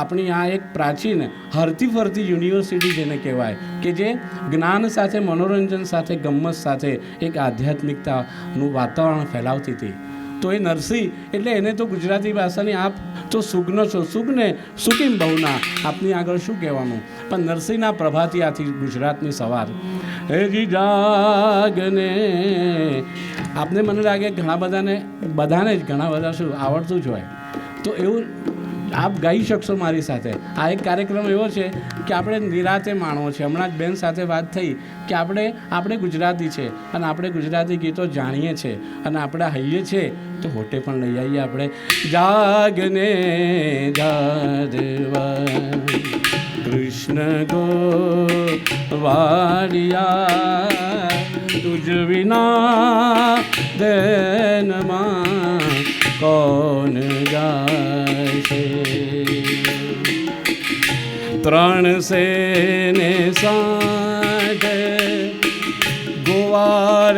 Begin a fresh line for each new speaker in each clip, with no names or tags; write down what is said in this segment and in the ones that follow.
આપણી આ એક પ્રાચીન હરતી ફરતી યુનિવર્સિટી જેને કહેવાય કે જે જ્ઞાન સાથે મનોરંજન સાથે ગમ્મત સાથે એક આધ્યાત્મિકતાનું વાતાવરણ ફેલાવતી હતી. તો એ નરસિંહ એટલે એને તો ગુજરાતી ભાષાની આપ તો સુગ્ન છો, સુગને સુકીમ બહુના, આપની આગળ શું કહેવાનું. પણ નરસિંહના પ્રભાતી આથી ગુજરાતની સવાર હેજી જાગને. આપને મને લાગે ઘણા બધાને જ ઘણા બધા શું આવડતું જ હોય, તો એવું આપ ગાઈ શકશો મારી સાથે. આ એક કાર્યક્રમ એવો છે કે આપણે નિરાતે માણવો છે. હમણાં જ બેન સાથે વાત થઈ કે આપણે ગુજરાતી છે અને આપણે ગુજરાતી ગીતો જાણીએ છીએ અને આપણે હૈયે છીએ તો હોટે પણ લઈ આવીએ આપણે. જાગને જાદવા કૃષ્ણ ગો વાડિયા તુજ વિના દેનમાં કોણ જાય છે. ત્રણ સેને સાંઠ ગોવાર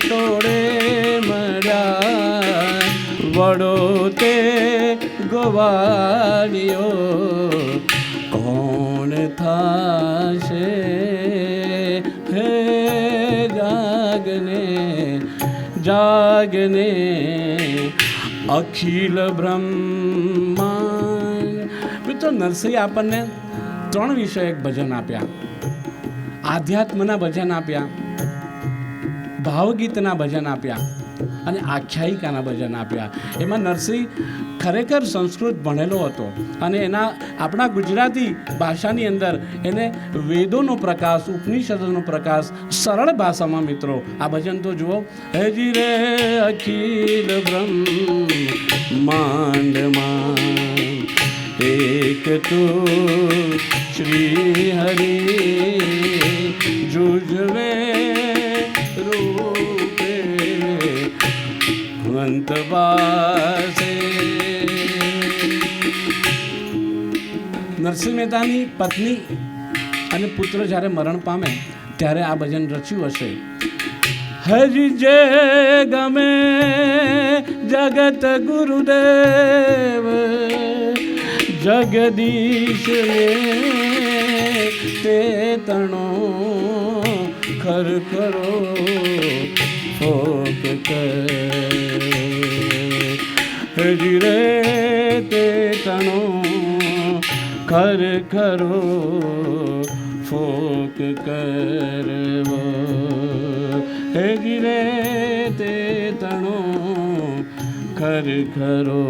તોડે મળ્યા વડો તે ગોવાળિયો કોણ થાશે. હે જાગને જાગને અખિલ બ્રહ્માંડ. મિત્રો નરસિંહ આપણને 3 વિષયક ભજન આપ્યા, આધ્યાત્મના ભજન આપ્યા, ભાવગીતના ભજન આપ્યા અને આખ્યાયિકાના ભજન આપ્યા. એમાં નરસિંહ ખરેખર સંસ્કૃત ભણેલો હતો અને આપણા ગુજરાતી ભાષાની અંદર એને વેદોનો પ્રકાશ, ઉપનિષદોનો પ્રકાશ સરળ ભાષામાં મિત્રો આ ભજન તો જુઓ. હેજી રે અખિલ બ્રહ્માંડમાં એક તું શ્રી હરિ જુજવે રૂપે અંત પાસે. નરસિંહ મહેતાની પત્ની અને પુત્ર જ્યારે મરણ પામે ત્યારે આ ભજન રચ્યું હશે. હજી જે ગમે જગત ગુરુદેવ જગદીશ તે તણો ખર કરો ફોક હજી રે તે તણો ખર ખરો ફોક કરવો. હેજી રે તે તણો ખર ખરો